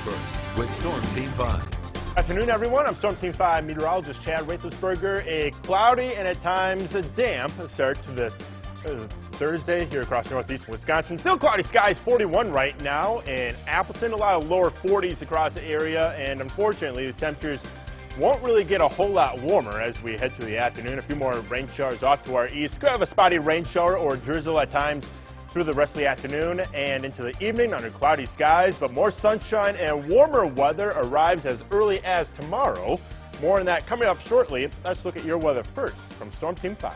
first with Storm Team 5. Afternoon, everyone. I'm Storm Team 5 meteorologist Chad Raithlisberger. A cloudy and at times a damp start to this Thursday here across northeastern Wisconsin. Still cloudy skies, 41 right now in Appleton. A lot of lower 40s across the area, and unfortunately, these temperatures won't really get a whole lot warmer as we head through the afternoon. A few more rain showers off to our east. Could have a spotty rain shower or drizzle at times through the rest of the afternoon and into the evening under cloudy skies, but more sunshine and warmer weather arrives as early as tomorrow. More on that coming up shortly. Let's look at your weather first from Storm Team 5.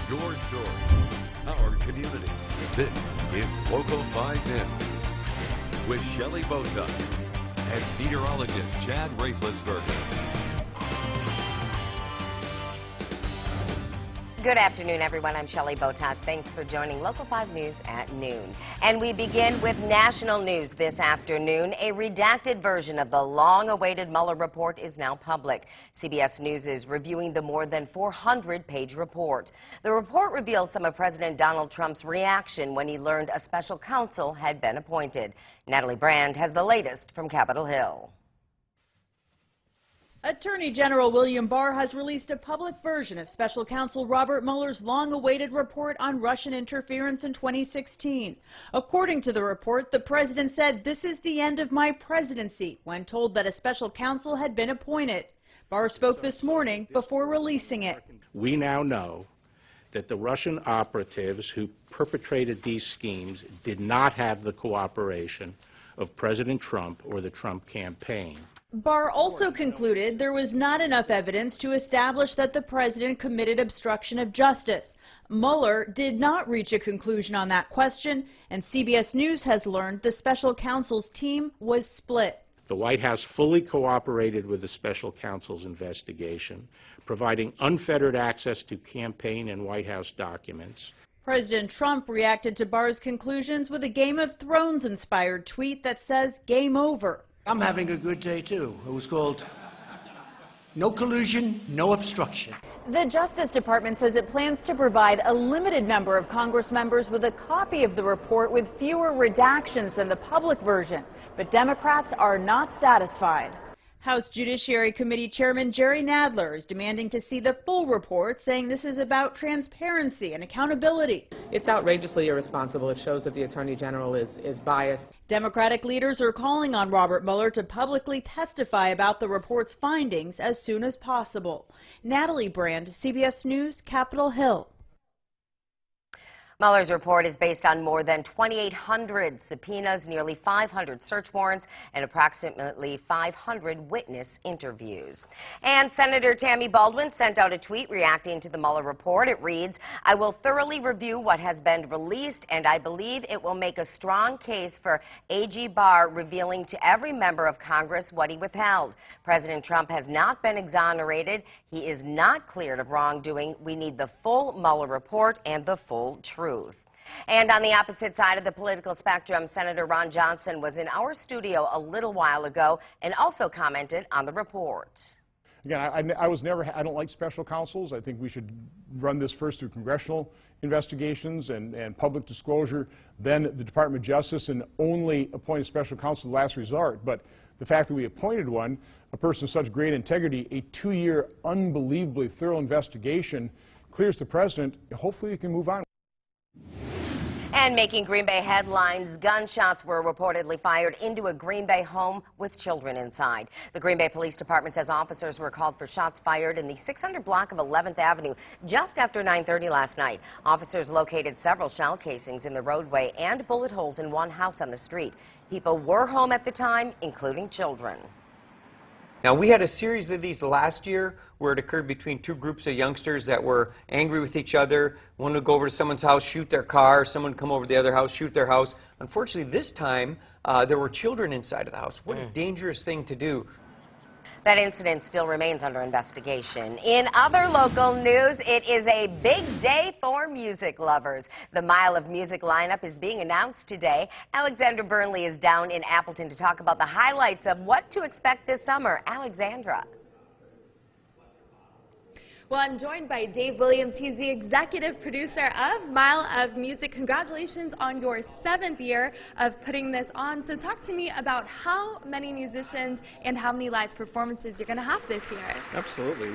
Your stories, our community. This is Local 5 News with Shelley Botuck and meteorologist Chad Raithlisberger. Good afternoon, everyone. I'm Shelley Botuck. Thanks for joining Local 5 News at noon. And we begin with national news this afternoon. A redacted version of the long-awaited Mueller report is now public. CBS News is reviewing the more than 400-page report. The report reveals some of President Donald Trump's reaction when he learned a special counsel had been appointed. Natalie Brand has the latest from Capitol Hill. Attorney General William Barr has released a public version of Special Counsel Robert Mueller's long-awaited report on Russian interference in 2016. According to the report, the president said, "This is the end of my presidency," when told that a special counsel had been appointed. Barr spoke this morning before releasing it. We now know that the Russian operatives who perpetrated these schemes did not have the cooperation of President Trump or the Trump campaign. Barr also concluded there was not enough evidence to establish that the president committed obstruction of justice. Mueller did not reach a conclusion on that question, and CBS News has learned the special counsel's team was split. The White House fully cooperated with the special counsel's investigation, providing unfettered access to campaign and White House documents. President Trump reacted to Barr's conclusions with a Game of Thrones-inspired tweet that says, "Game over." I'm having a good day, too. It was called No Collusion, No Obstruction. The Justice Department says it plans to provide a limited number of Congress members with a copy of the report with fewer redactions than the public version. But Democrats are not satisfied. House Judiciary Committee Chairman Jerry Nadler is demanding to see the full report, saying this is about transparency and accountability. It's outrageously irresponsible. It shows that the Attorney General is biased. Democratic leaders are calling on Robert Mueller to publicly testify about the report's findings as soon as possible. Natalie Brand, CBS News, Capitol Hill. Mueller's report is based on more than 2,800 subpoenas, nearly 500 search warrants, and approximately 500 witness interviews. And Senator Tammy Baldwin sent out a tweet reacting to the Mueller report. It reads, "I will thoroughly review what has been released, and I believe it will make a strong case for AG Barr revealing to every member of Congress what he withheld. President Trump has not been exonerated. He is not cleared of wrongdoing. We need the full Mueller report and the full truth." And on the opposite side of the political spectrum, Senator Ron Johnson was in our studio a little while ago and also commented on the report. Again, I don't like special counsels. I think we should run this first through congressional investigations and public disclosure, then the Department of Justice, and only appoint a special counsel the last resort. But the fact that we appointed one, a person of such great integrity, a 2-year unbelievably thorough investigation clears the president. Hopefully we can move on. And making Green Bay headlines, gunshots were reportedly fired into a Green Bay home with children inside. The Green Bay Police Department says officers were called for shots fired in the 600 block of 11th Avenue just after 9:30 last night. Officers located several shell casings in the roadway and bullet holes in one house on the street. People were home at the time, including children. Now, we had a series of these last year where it occurred between two groups of youngsters that were angry with each other. One would go over to someone's house, shoot their car. Someone would come over to the other house, shoot their house. Unfortunately, this time, there were children inside of the house. What a dangerous thing to do. That incident still remains under investigation. In other local news, it is a big day for music lovers. The Mile of Music lineup is being announced today. Alexandra Burnley is down in Appleton to talk about the highlights of what to expect this summer. Alexandra. Well, I'm joined by Dave Williams. He's the executive producer of Mile of Music. Congratulations on your 7th year of putting this on. So talk to me about how many musicians and how many live performances you're going to have this year. Absolutely.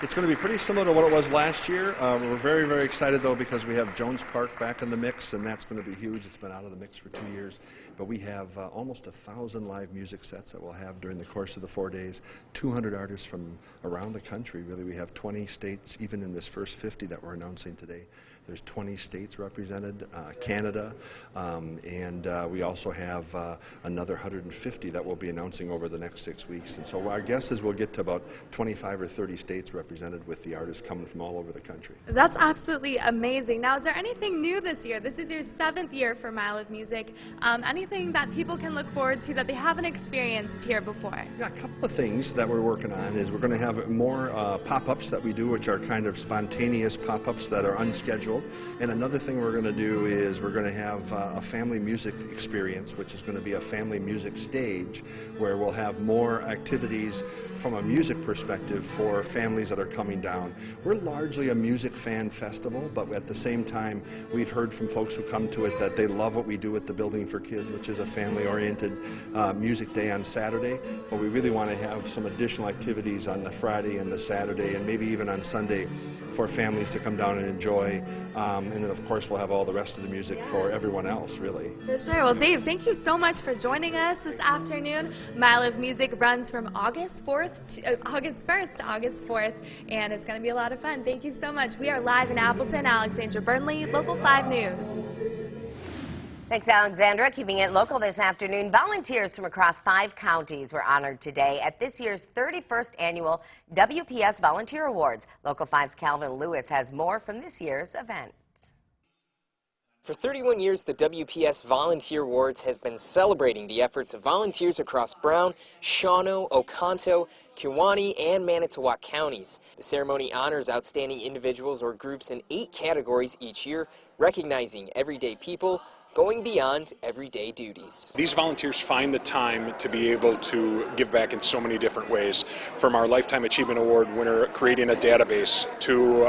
It's going to be pretty similar to what it was last year. We're very, very excited, though, because we have Jones Park back in the mix, and that's going to be huge. It's been out of the mix for 2 years. But we have almost 1,000 live music sets that we'll have during the course of the 4 days. 200 artists from around the country. Really, we have 20 states, even in this first 50 that we're announcing today. There's 20 states represented, Canada, and we also have another 150 that we'll be announcing over the next 6 weeks. And so our guess is we'll get to about 25 or 30 states represented with the artists coming from all over the country. That's absolutely amazing. Now, is there anything new this year? This is your 7th year for Mile of Music. Anything that people can look forward to that they haven't experienced here before? Yeah, a couple of things that we're working on is we're going to have more pop-ups that we do, which are kind of spontaneous pop-ups that are unscheduled. And another thing we're going to do is we're going to have a family music experience, which is going to be a family music stage where we'll have more activities from a music perspective for families that are coming down. We're largely a music fan festival, but at the same time, we've heard from folks who come to it that they love what we do at the Building for Kids, which is a family-oriented music day on Saturday. But we really want to have some additional activities on the Friday and the Saturday, and maybe even on Sunday, for families to come down and enjoy. And then, of course, we'll have all the rest of the music for everyone else, really. For sure. Well, Dave, thank you so much for joining us this afternoon. Mile of Music runs from August 1st to August 4th, and it's going to be a lot of fun. Thank you so much. We are live in Appleton. Alexandra Burnley, Local 5 News. Thanks, Alexandra. Keeping it local this afternoon, volunteers from across 5 counties were honored today at this year's 31st annual WPS Volunteer Awards. Local 5's Calvin Lewis has more from this year's event. For 31 years, the WPS Volunteer Awards has been celebrating the efforts of volunteers across Brown, Shawano, Oconto, Kewaunee, and Manitowoc counties. The ceremony honors outstanding individuals or groups in 8 categories each year, recognizing everyday people going beyond everyday duties. These volunteers find the time to be able to give back in so many different ways, from our Lifetime Achievement Award winner creating a database to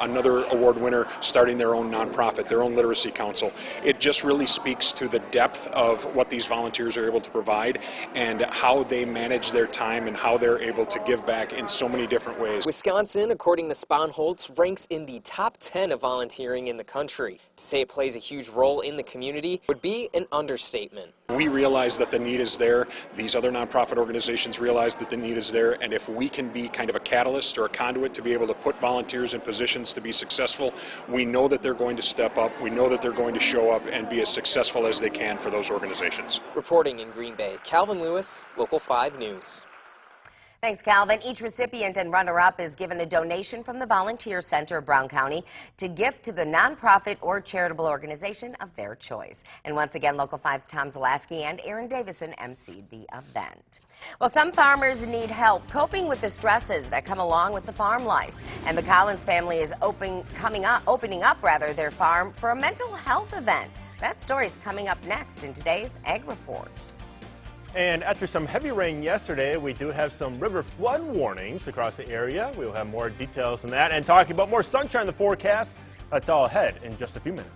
another award winner starting their own nonprofit, their own literacy council. It just really speaks to the depth of what these volunteers are able to provide and how they manage their time and how they're able to give back in so many different ways. Wisconsin, according to Sponholz, ranks in the top 10 of volunteering in the country. To say it plays a huge role in the community would be an understatement. We realize that the need is there. These other nonprofit organizations realize that the need is there, and if we can be kind of a catalyst or a conduit to be able to put volunteers in positions to be successful, we know that they're going to step up, we know that they're going to show up and be as successful as they can for those organizations. Reporting in Green Bay, Calvin Lewis, Local 5 News. Thanks, Calvin. Each recipient and runner-up is given a donation from the Volunteer Center of Brown County to gift to the nonprofit or charitable organization of their choice. And once again, Local 5's Tom Zalaski and Aaron Davison emceed the event. Well, some farmers need help coping with the stresses that come along with the farm life. And the Collins family is opening up their farm for a mental health event. That story is coming up next in today's Ag Report. And after some heavy rain yesterday, we do have some river flood warnings across the area. We will have more details on that and talking about more sunshine in the forecast. That's all ahead in just a few minutes.